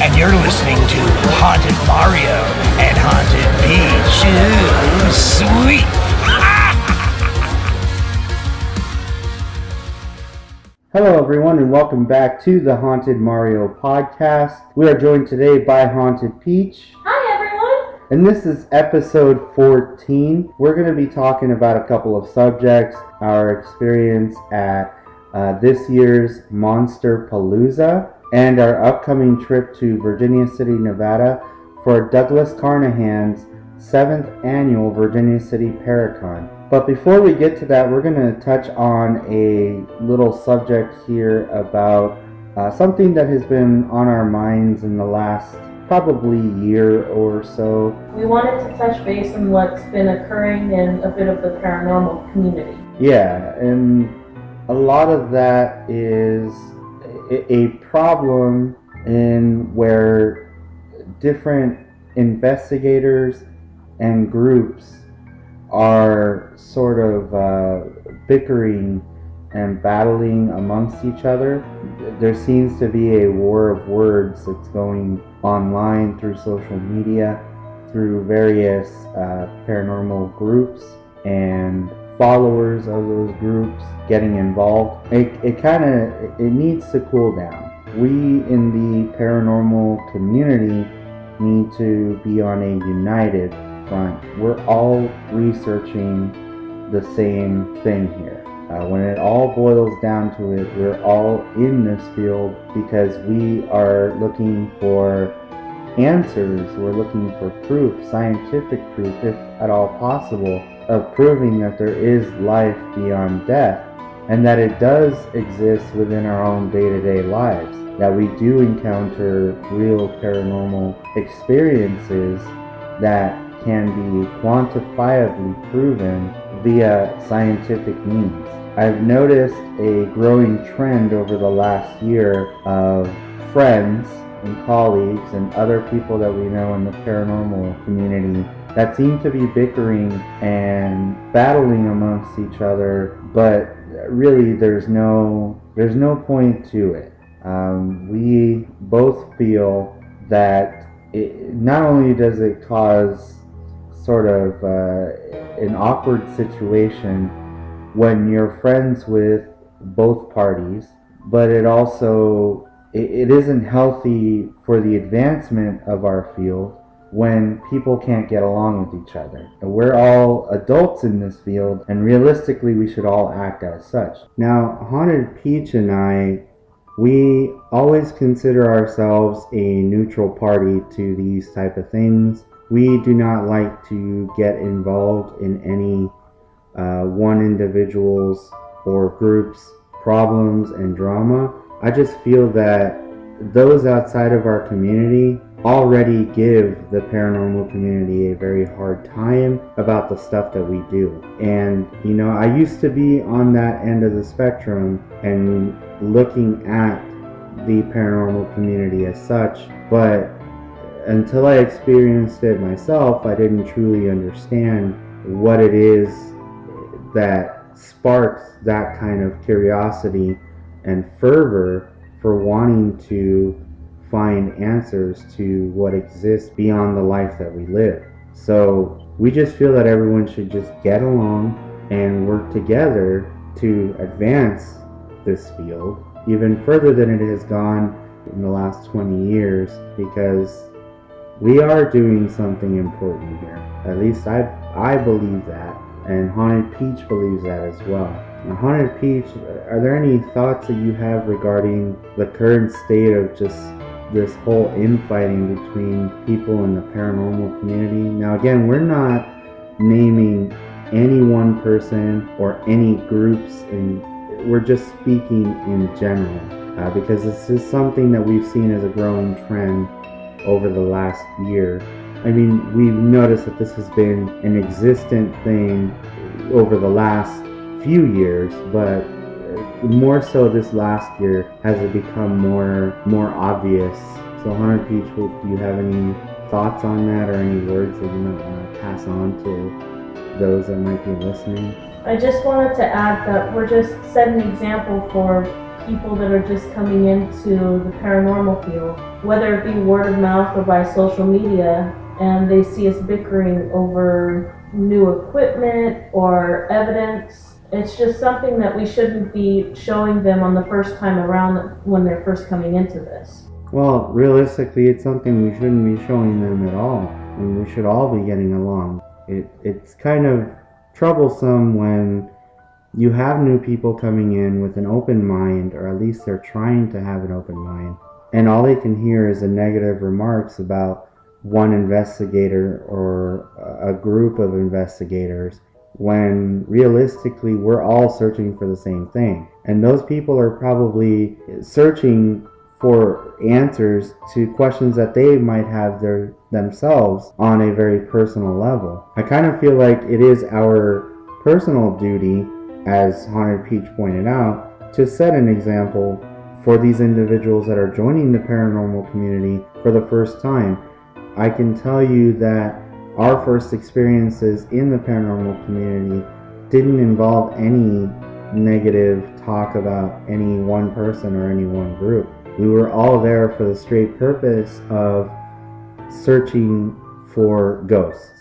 and you're listening to Haunted Mario and Haunted Peach. Ooh, sweet! Hello everyone and welcome back to the Haunted Mario podcast. We are joined today by Haunted Peach. Hi everyone! And this is episode 14. We're going to be talking about a couple of subjects, our experience at this year's MONSTERPALOOZA, and our upcoming trip to Virginia City, Nevada for Douglas Carnahan's 7th annual Virginia City Paracon. But before we get to that, we're going to touch on a little subject here about something that has been on our minds in the last probably year or so. We wanted to touch base on what's been occurring in a bit of the paranormal community. Yeah, and a lot of that is a problem in where different investigators and groups are sort of bickering and battling amongst each other. There seems to be a war of words that's going online through social media, through various paranormal groups and followers of those groups getting involved. It needs to cool down. We in the paranormal community need to be on a united front. We're all researching the same thing here. When it all boils down to it, we're all in this field because we are looking for answers. We're looking for proof, scientific proof, if at all possible, of proving that there is life beyond death and that it does exist within our own day-to-day lives, that we do encounter real paranormal experiences that can be quantifiably proven via scientific means. I've noticed a growing trend over the last year of friends and colleagues and other people that we know in the paranormal community that seem to be bickering and battling amongst each other, but really there's no point to it. We both feel that not only does it cause sort of an awkward situation when you're friends with both parties, but it also it isn't healthy for the advancement of our field when people can't get along with each other. We're all adults in this field, and realistically we should all act as such. Now, Haunted Peach and I, we always consider ourselves a neutral party to these type of things. We do not like to get involved in any one individual's or group's problems and drama. I just feel that those outside of our community already give the paranormal community a very hard time about the stuff that we do. And, you know, I used to be on that end of the spectrum and looking at the paranormal community as such, but until I experienced it myself, I didn't truly understand what it is that sparks that kind of curiosity and fervor for wanting to find answers to what exists beyond the life that we live. So we just feel that everyone should just get along and work together to advance this field even further than it has gone in the last 20 years, because we are doing something important here. At least I believe that, and Haunted Peach believes that as well. Now, Haunted Peach, are there any thoughts that you have regarding the current state of just this whole infighting between people in the paranormal community? Now again, we're not naming any one person or any groups, and we're just speaking in general, because this is something that we've seen as a growing trend over the last year. I mean, we've noticed that this has been an existent thing over the last few years, but more so this last year has it become more obvious. So Haunted Peach, do you have any thoughts on that, or any words that you might want to pass on to those that might be listening? I just wanted to add that we're just setting an example for people that are just coming into the paranormal field, whether it be word of mouth or by social media, and they see us bickering over new equipment or evidence. It's just something that we shouldn't be showing them on the first time around when they're first coming into this. Well, realistically, it's something we shouldn't be showing them at all, and we should all be getting along. It's kind of troublesome when you have new people coming in with an open mind, or at least they're trying to have an open mind, and all they can hear is the negative remarks about one investigator or a group of investigators, when realistically we're all searching for the same thing. And those people are probably searching for answers to questions that they might have themselves on a very personal level. I kind of feel like it is our personal duty, as Haunted Peach pointed out, to set an example for these individuals that are joining the paranormal community for the first time. I can tell you that our first experiences in the paranormal community didn't involve any negative talk about any one person or any one group. We were all there for the straight purpose of searching for ghosts,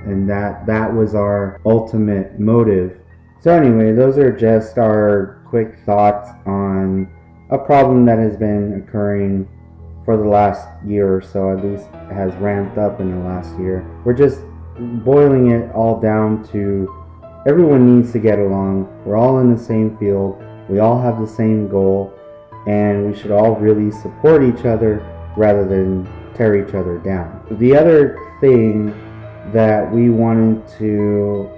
and that was our ultimate motive. So anyway, those are just our quick thoughts on a problem that has been occurring for the last year or so. At least has ramped up in the last year. We're just boiling it all down to everyone needs to get along. We're all in the same field. We all have the same goal, and we should all really support each other rather than tear each other down. The other thing that we wanted to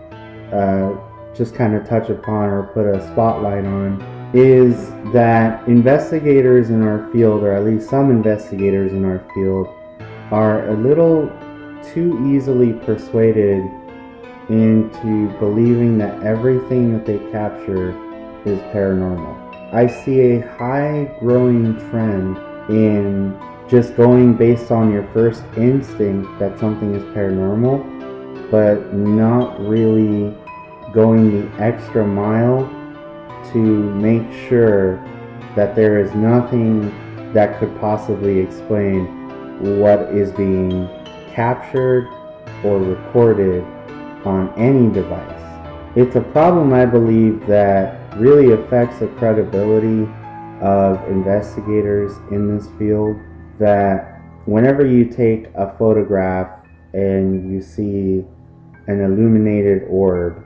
just kind of touch upon or put a spotlight on is that investigators in our field, or at least some investigators in our field, are a little too easily persuaded into believing that everything that they capture is paranormal. I see a high growing trend in just going based on your first instinct that something is paranormal, but not really going the extra mile to make sure that there is nothing that could possibly explain what is being captured or recorded on any device. It's a problem, I believe, that really affects the credibility of investigators in this field, that whenever you take a photograph and you see an illuminated orb,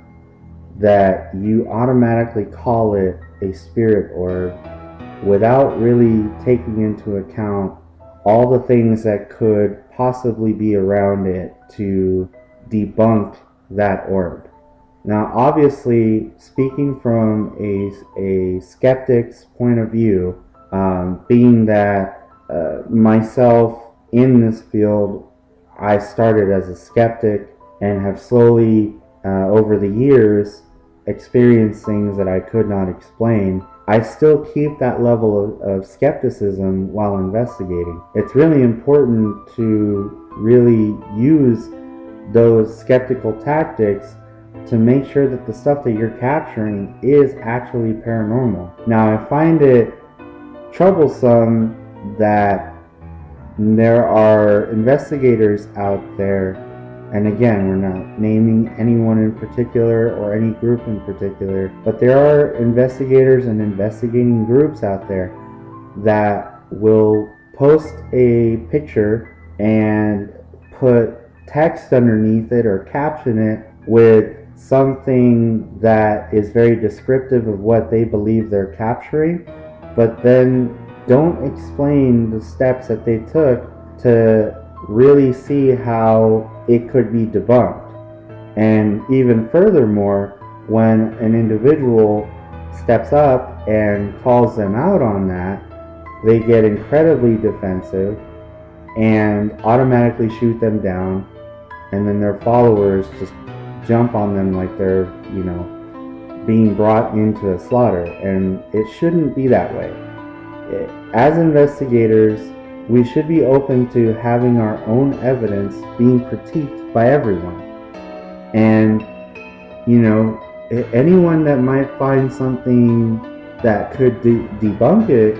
that you automatically call it a spirit orb without really taking into account all the things that could possibly be around it to debunk that orb. Now, obviously, speaking from a skeptic's point of view, being that myself in this field, I started as a skeptic and have slowly, over the years, experienced things that I could not explain. I still keep that level of skepticism while investigating. It's really important to really use those skeptical tactics to make sure that the stuff that you're capturing is actually paranormal. Now, I find it troublesome that there are investigators out there, and again, we're not naming anyone in particular or any group in particular, but there are investigators and investigating groups out there that will post a picture and put text underneath it or caption it with something that is very descriptive of what they believe they're capturing, but then don't explain the steps that they took to really see how it could be debunked. And even furthermore, when an individual steps up and calls them out on that, they get incredibly defensive and automatically shoot them down, and then their followers just jump on them like they're, being brought into a slaughter. And it shouldn't be that way. As investigators, we should be open to having our own evidence being critiqued by everyone. And, anyone that might find something that could debunk it,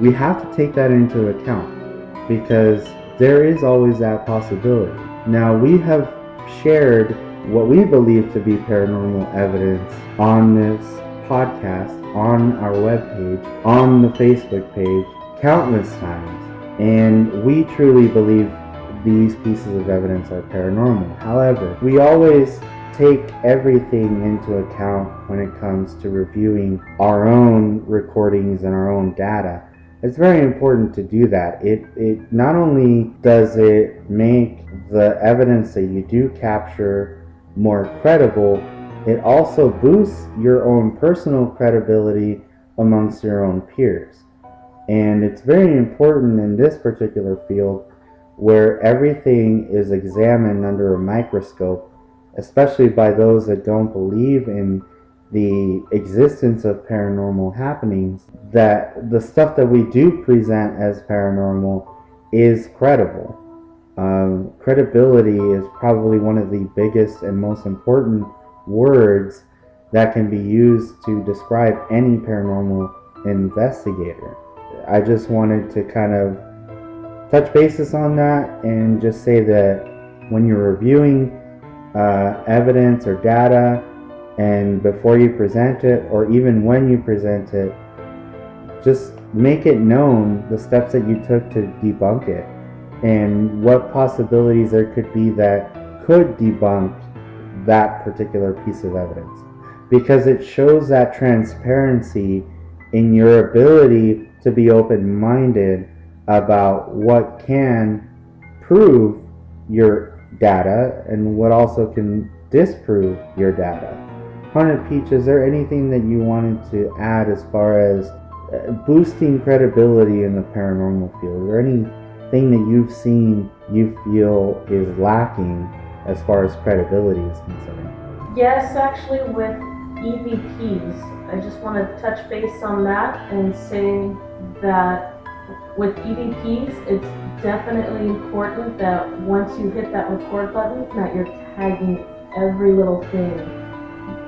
we have to take that into account, because there is always that possibility. Now, we have shared what we believe to be paranormal evidence on this podcast, on our webpage, on the Facebook page, countless times, and we truly believe these pieces of evidence are paranormal. However, we always take everything into account when it comes to reviewing our own recordings and our own data. It's very important to do that. It not only does it make the evidence that you do capture more credible, it also boosts your own personal credibility amongst your own peers. And it's very important in this particular field, where everything is examined under a microscope, especially by those that don't believe in the existence of paranormal happenings, that the stuff that we do present as paranormal is credible. Credibility is probably one of the biggest and most important words that can be used to describe any paranormal investigator. I just wanted to kind of touch bases on that and just say that when you're reviewing evidence or data, and before you present it, or even when you present it, just make it known the steps that you took to debunk it, and what possibilities there could be that could debunk that particular piece of evidence, because it shows that transparency in your ability to be open-minded about what can prove your data and what also can disprove your data. Haunted Peach, is there anything that you wanted to add as far as boosting credibility in the paranormal field? Is there anything that you've seen you feel is lacking as far as credibility is concerned? Yes, actually, with EVPs, I just want to touch base on that and say that with EVPs, it's definitely important that once you hit that record button, that you're tagging every little thing.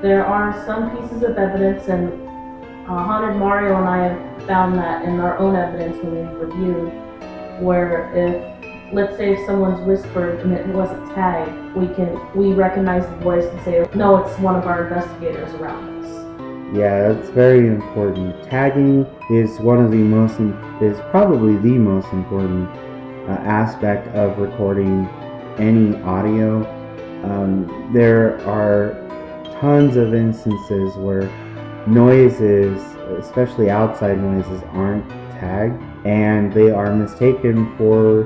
There are some pieces of evidence, and Haunted Mario and I have found that in our own evidence when we've reviewed, where if, let's say, if someone's whispered and it wasn't tagged, we recognize the voice and say, no, it's one of our investigators around us. Yeah, that's very important. Tagging is probably the most important aspect of recording any audio. There are tons of instances where noises, especially outside noises, aren't tagged, and they are mistaken for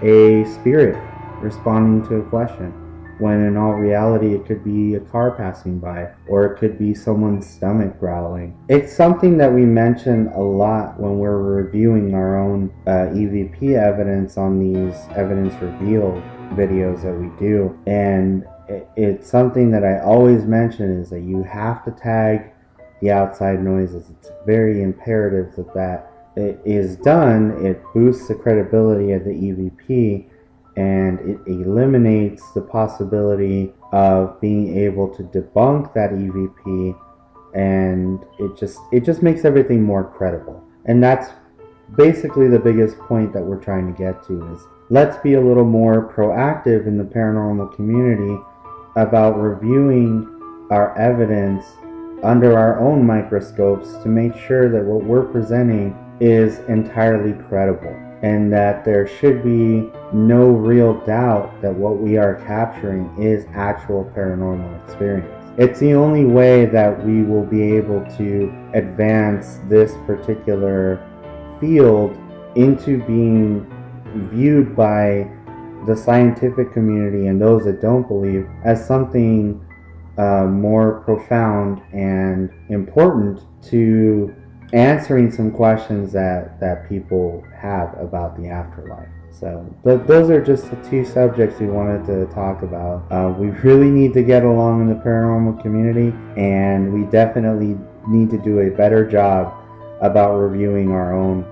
a spirit responding to a question, when in all reality it could be a car passing by, or it could be someone's stomach growling. It's something that we mention a lot when we're reviewing our own EVP evidence on these evidence revealed videos that we do, and it's something that I always mention, is that you have to tag the outside noises. It's very imperative that it is done. It boosts the credibility of the EVP, and it eliminates the possibility of being able to debunk that EVP, and it just makes everything more credible. And that's basically the biggest point that we're trying to get to, is let's be a little more proactive in the paranormal community about reviewing our evidence under our own microscopes to make sure that what we're presenting is entirely credible, and that there should be no real doubt that what we are capturing is actual paranormal experience. It's the only way that we will be able to advance this particular field into being viewed by the scientific community and those that don't believe as something more profound and important to answering some questions that people have about the afterlife. So those are just the two subjects we wanted to talk about. We really need to get along in the paranormal community, and we definitely need to do a better job about reviewing our own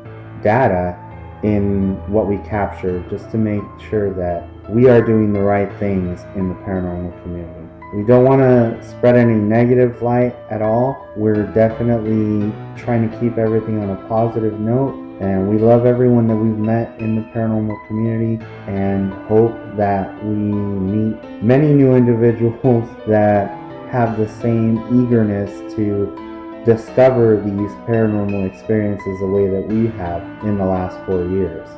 data in what we capture, just to make sure that we are doing the right things in the paranormal community. We don't want to spread any negative light at all. We're definitely trying to keep everything on a positive note. And we love everyone that we've met in the paranormal community and hope that we meet many new individuals that have the same eagerness to discover these paranormal experiences the way that we have in the last 4 years.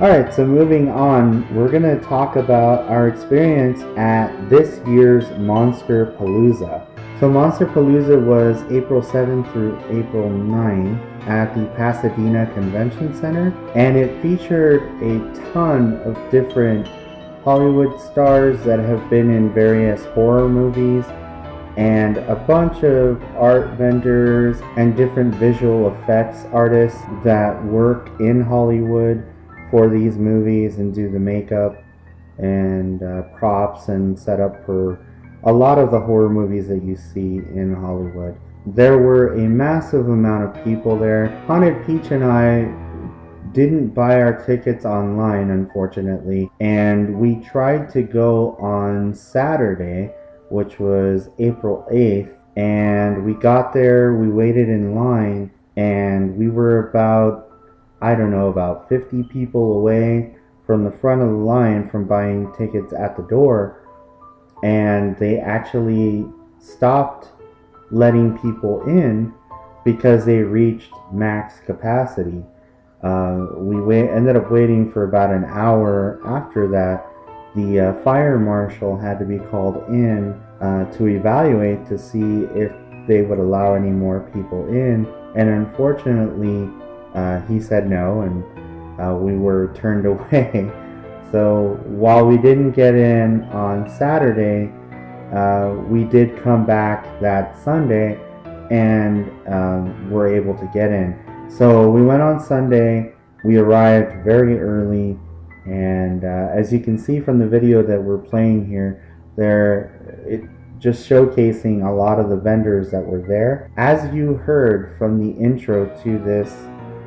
Alright, so moving on, we're going to talk about our experience at this year's MONSTERPALOOZA. So MONSTERPALOOZA was April 7th through April 9th at the Pasadena Convention Center, and it featured a ton of different Hollywood stars that have been in various horror movies, and a bunch of art vendors and different visual effects artists that work in Hollywood for these movies and do the makeup and props and setup for a lot of the horror movies that you see in Hollywood. There were a massive amount of people there. Haunted Peach and I didn't buy our tickets online, unfortunately, and we tried to go on Saturday, which was April 8th, and we got there, we waited in line, and we were about 50 people away from the front of the line from buying tickets at the door, and they actually stopped letting people in because they reached max capacity. We ended up waiting for about an hour after that. The fire marshal had to be called in to evaluate to see if they would allow any more people in, and unfortunately he said no, and we were turned away. So while we didn't get in on Saturday, we did come back that Sunday and were able to get in. So we went on Sunday, we arrived very early, and as you can see from the video that we're playing here, it just showcasing a lot of the vendors that were there. As you heard from the intro to this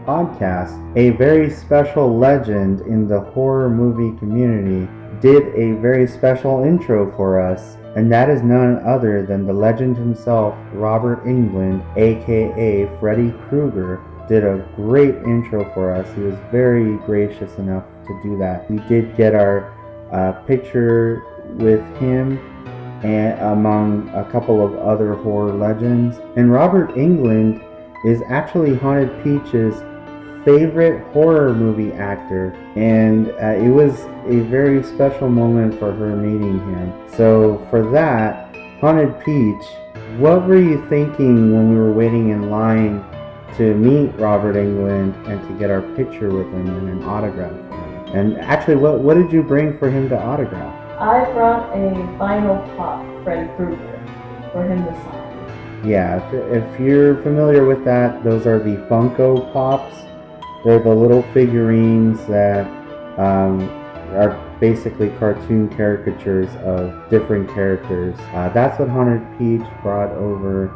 podcast, a very special legend in the horror movie community did a very special intro for us, and that is none other than the legend himself, Robert Englund, aka Freddy Krueger, did a great intro for us. He was very gracious enough to do that. We did get our picture with him and among a couple of other horror legends. And Robert Englund is actually Haunted Peach's favorite horror movie actor, and it was a very special moment for her meeting him. So for that, Haunted Peach, what were you thinking when we were waiting in line to meet Robert Englund and to get our picture with him and an autograph for him? And actually, what did you bring for him to autograph? I brought a vinyl pop, Freddy Krueger, for him to sign. Yeah, if you're familiar with that, those are the Funko Pops. They're the little figurines that are basically cartoon caricatures of different characters. That's what Haunted Peach brought over.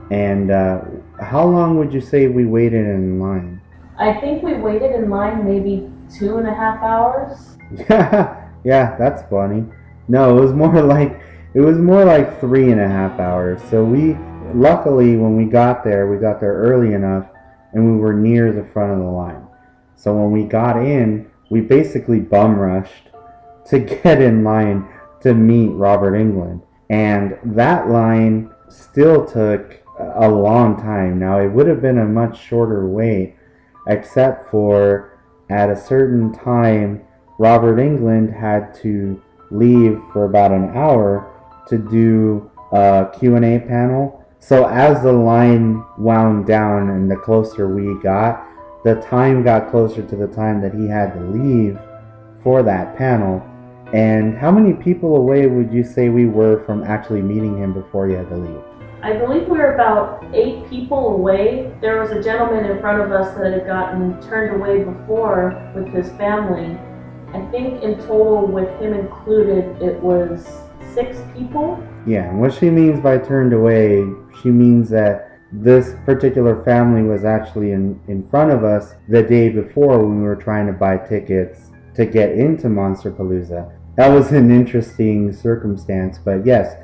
And how long would you say we waited in line? I think we waited in line maybe 2.5 hours. Yeah, that's funny. No, it was more like 3.5 hours. So luckily when we got there early enough, and we were near the front of the line. So when we got in, we basically bum rushed to get in line to meet Robert Englund. And that line still took a long time. Now, it would have been a much shorter wait, except for at a certain time, Robert Englund had to leave for about an hour to do a Q&A panel. So as the line wound down and the closer we got, the time got closer to the time that he had to leave for that panel. And how many people away would you say we were from actually meeting him before he had to leave? I believe we were about 8 people away. There was a gentleman in front of us that had gotten turned away before with his family. I think in total, with him included, it was 6 people. Yeah, and what she means by turned away, she means that this particular family was actually in front of us the day before when we were trying to buy tickets to get into MONSTERPALOOZA. That was an interesting circumstance, but yes,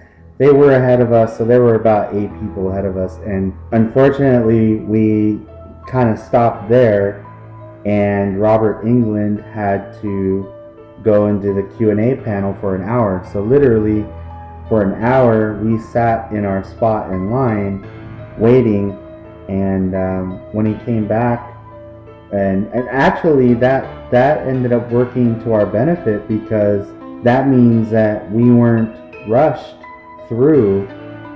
they were ahead of us, so there were about 8 people ahead of us, and unfortunately we kind of stopped there, and Robert England had to go into the Q&A panel for an hour. So literally for an hour we sat in our spot in line waiting, and when he came back, and actually that ended up working to our benefit, because that means that we weren't rushed through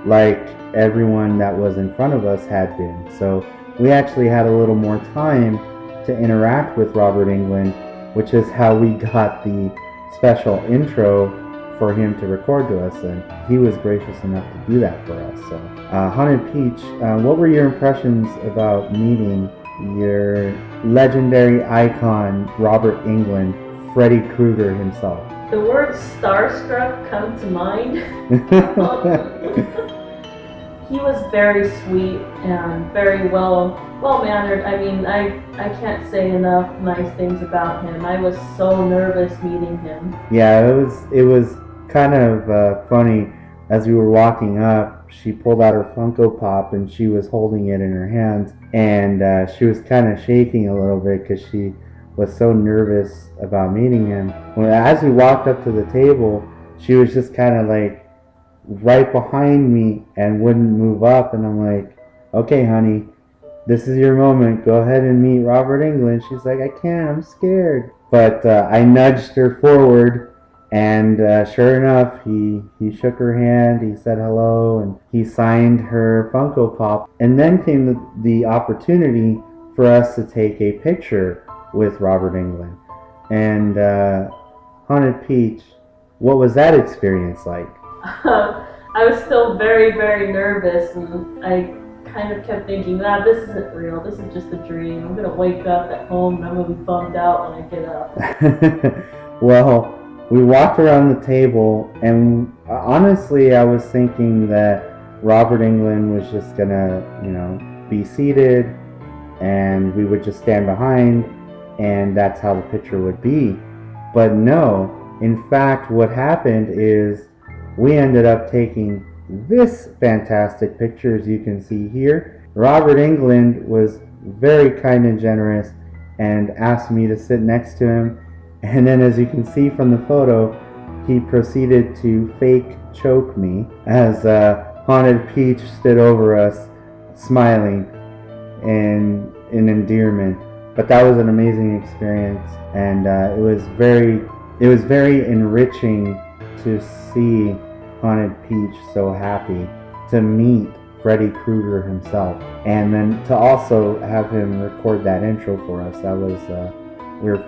like everyone that was in front of us had been. So we actually had a little more time to interact with Robert England, which is how we got the special intro for him to record to us, and he was gracious enough to do that for us. So Haunted Peach, what were your impressions about meeting your legendary icon Robert England, Freddy Krueger himself? The words starstruck come to mind. He was very sweet and very well mannered. I mean, I can't say enough nice things about him. I was so nervous meeting him. Yeah, it was kind of funny. As we were walking up, she pulled out her Funko Pop and she was holding it in her hands, and she was kind of shaking a little bit because she was so nervous about meeting him. As we walked up to the table, she was just kind of like right behind me and wouldn't move up, and I'm like, okay honey, this is your moment, go ahead and meet Robert England. She's like, I can't, I'm scared. But I nudged her forward, and sure enough, he shook her hand, he said hello, and he signed her Funko Pop. And then came the opportunity for us to take a picture with Robert England. And Haunted Peach, what was that experience like? I was still very, very nervous, and I kind of kept thinking, this isn't real, this is just a dream. I'm going to wake up at home and I'm going to be bummed out when I get up. Well, we walked around the table, and honestly I was thinking that Robert England was just going to, be seated and we would just stand behind, and that's how the picture would be. But no, in fact what happened is we ended up taking this fantastic picture, as you can see here. Robert England was very kind and generous and asked me to sit next to him, and then as you can see from the photo, he proceeded to fake choke me as Haunted Peach stood over us smiling in endearment. But that was an amazing experience, and it was very enriching to see Haunted Peach so happy to meet Freddy Krueger himself, and then to also have him record that intro for us. That was we're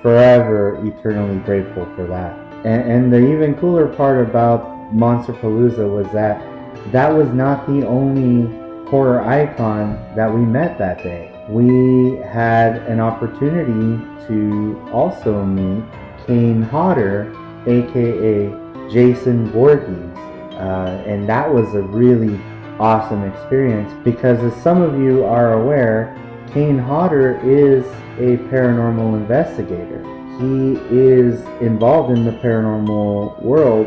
forever eternally grateful for that. And the even cooler part about MONSTERPALOOZA was that was not the only horror icon that we met that day. We had an opportunity to also meet Kane Hodder, aka Jason Voorhees, and that was a really awesome experience, because as some of you are aware, Kane Hodder is a paranormal investigator. He is involved in the paranormal world,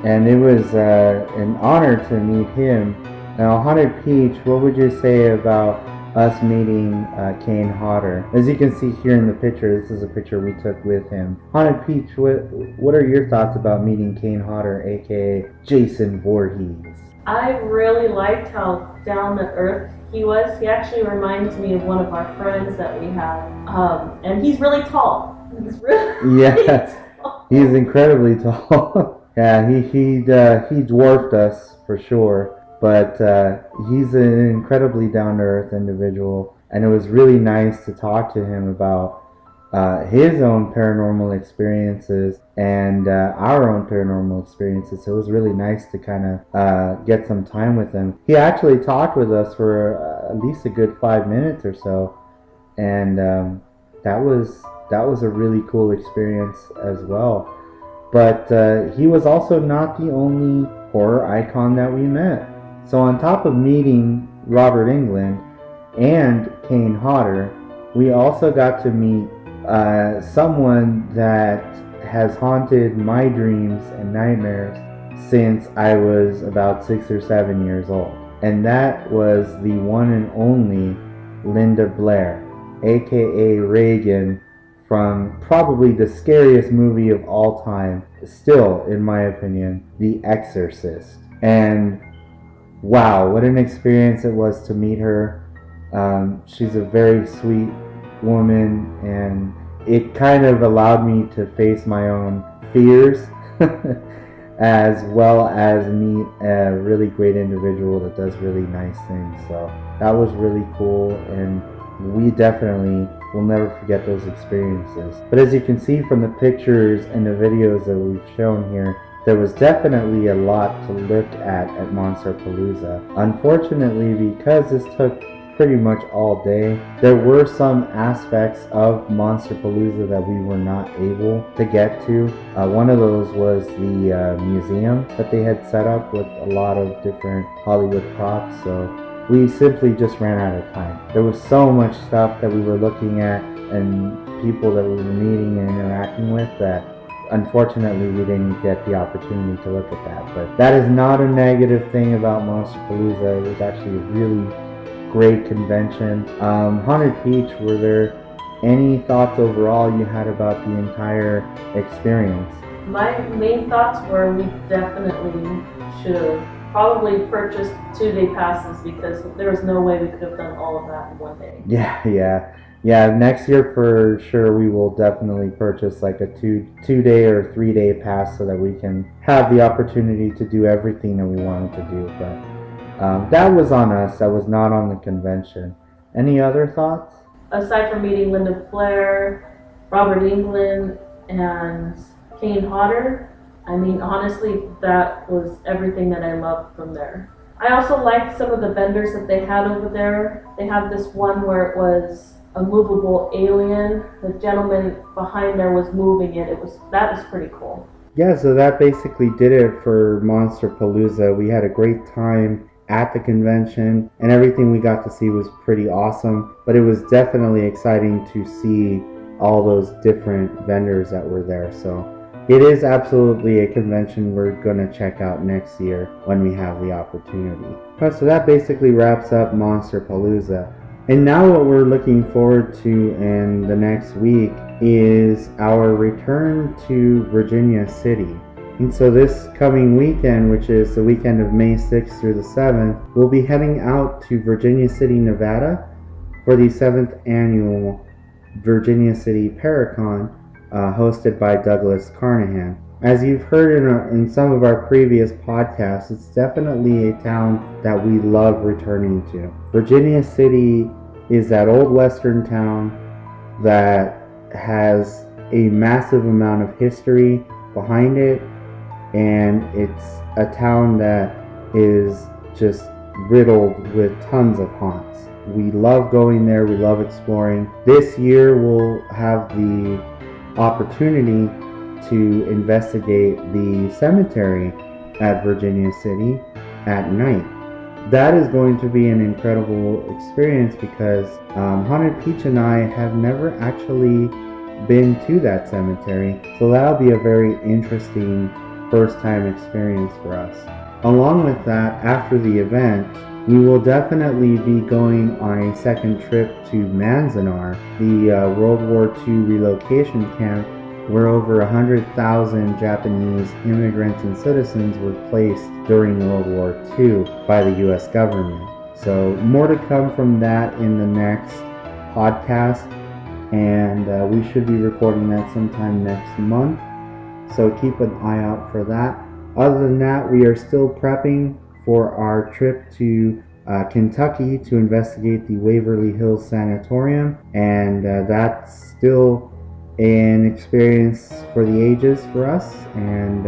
and it was an honor to meet him. Now, Haunted Peach, what would you say about us meeting Kane Hodder? As you can see here in the picture, this is a picture we took with him. Haunted Peach, what are your thoughts about meeting Kane Hodder, aka Jason Voorhees? I really liked how down to earth he was. He actually reminds me of one of our friends that we have, and he's really tall. He's really Yes, tall. he's incredibly tall. Yeah, he dwarfed us for sure. But he's an incredibly down-to-earth individual, and it was really nice to talk to him about his own paranormal experiences and our own paranormal experiences. So it was really nice to kind of get some time with him. He actually talked with us for at least a good 5 minutes or so, and that was a really cool experience as well. But he was also not the only horror icon that we met. So on top of meeting Robert England and Kane Hodder, we also got to meet someone that has haunted my dreams and nightmares since I was about 6 or 7 years old. And that was the one and only Linda Blair, aka Reagan, from probably the scariest movie of all time, still in my opinion, The Exorcist. And wow, what an experience it was to meet her. She's a very sweet woman, and it kind of allowed me to face my own fears as well as meet a really great individual that does really nice things. So that was really cool, and we definitely will never forget those experiences. But as you can see from the pictures and the videos that we've shown here, there was definitely a lot to look at MONSTERPALOOZA. Unfortunately, because this took pretty much all day, there were some aspects of MONSTERPALOOZA that we were not able to get to. One of those was the museum that they had set up with a lot of different Hollywood props, so we simply just ran out of time. There was so much stuff that we were looking at and people that we were meeting and interacting with that unfortunately we didn't get the opportunity to look at that. But that is not a negative thing about MONSTERPALOOZA. It was actually a really great convention. Haunted Peach, were there any thoughts overall you had about the entire experience? My main thoughts were we definitely should have probably purchased 2-day passes, because there was no way we could have done all of that in one day. Yeah, next year for sure we will definitely purchase like a two-day or 3-day pass so that we can have the opportunity to do everything that we wanted to do. But that was on us, that was not on the convention. Any other thoughts? Aside from meeting Linda Blair, Robert Englund, and Kane Hodder, I mean, honestly, that was everything that I loved from there. I also liked some of the vendors that they had over there. They had this one where it was a movable alien. The gentleman behind there was moving it. That was pretty cool. Yeah, so that basically did it for MONSTERPALOOZA. We had a great time at the convention, and everything we got to see was pretty awesome. But it was definitely exciting to see all those different vendors that were there. So it is absolutely a convention we're going to check out next year when we have the opportunity. So that basically wraps up MONSTERPALOOZA. And now what we're looking forward to in the next week is our return to Virginia City. And so this coming weekend, which is the weekend of May 6th through the 7th, we'll be heading out to Virginia City, Nevada for the 7th annual Virginia City Paracon, hosted by Douglas Carnahan. As you've heard in some of our previous podcasts, it's definitely a town that we love returning to. Virginia City is that old western town that has a massive amount of history behind it, and it's a town that is just riddled with tons of haunts. We love going there, we love exploring. This year we'll have the opportunity to investigate the cemetery at Virginia City at night. That is going to be an incredible experience because Haunted Peach and I have never actually been to that cemetery, so that'll be a very interesting first time experience for us. Along with that, after the event, we will definitely be going on a second trip to Manzanar, the World War II relocation camp where over 100,000 Japanese immigrants and citizens were placed during World War II by the US government. So more to come from that in the next podcast, and we should be recording that sometime next month. So keep an eye out for that. Other than that, we are still prepping for our trip to Kentucky to investigate the Waverly Hills Sanatorium, and that's still an experience for the ages for us, and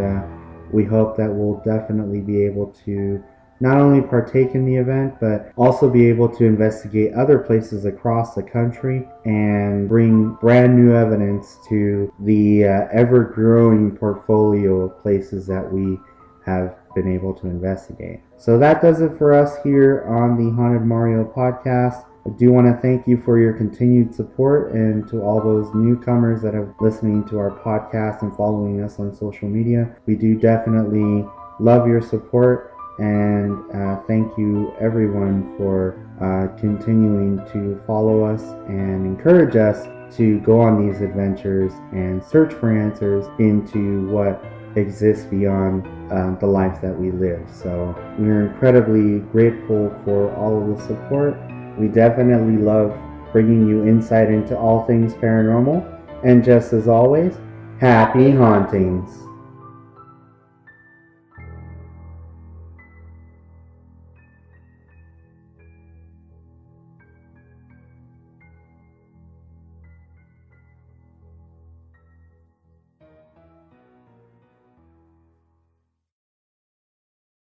we hope that we'll definitely be able to not only partake in the event, but also be able to investigate other places across the country and bring brand new evidence to the ever-growing portfolio of places that we have been able to investigate. So that does it for us here on the Haunted Mario podcast. I do want to thank you for your continued support, and to all those newcomers that are listening to our podcast and following us on social media. We do definitely love your support, and thank you everyone for continuing to follow us and encourage us to go on these adventures and search for answers into what exists beyond the life that we live. So we are incredibly grateful for all of the support. We definitely love bringing you insight into all things paranormal. And just as always, happy hauntings.